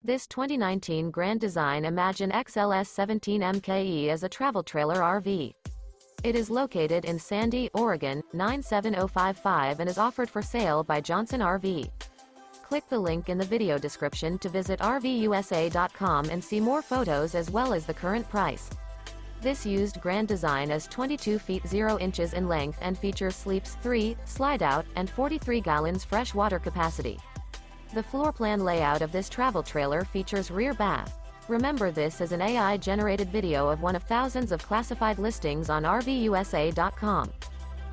This 2019 Grand Design Imagine XLS 17 MKE is a travel trailer RV. It is located in Sandy, Oregon, 97055 and is offered for sale by Johnson RV. Click the link in the video description to visit RVUSA.com and see more photos as well as the current price. This used Grand Design is 22 feet 0 inches in length and features sleeps 3, Slideout, and 43 gallons fresh water capacity. The floor plan layout of this travel trailer features rear bath. Remember, this is an AI-generated video of one of thousands of classified listings on RVUSA.com.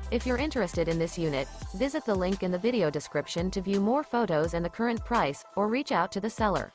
If you're interested in this unit, visit the link in the video description to view more photos and the current price, or reach out to the seller.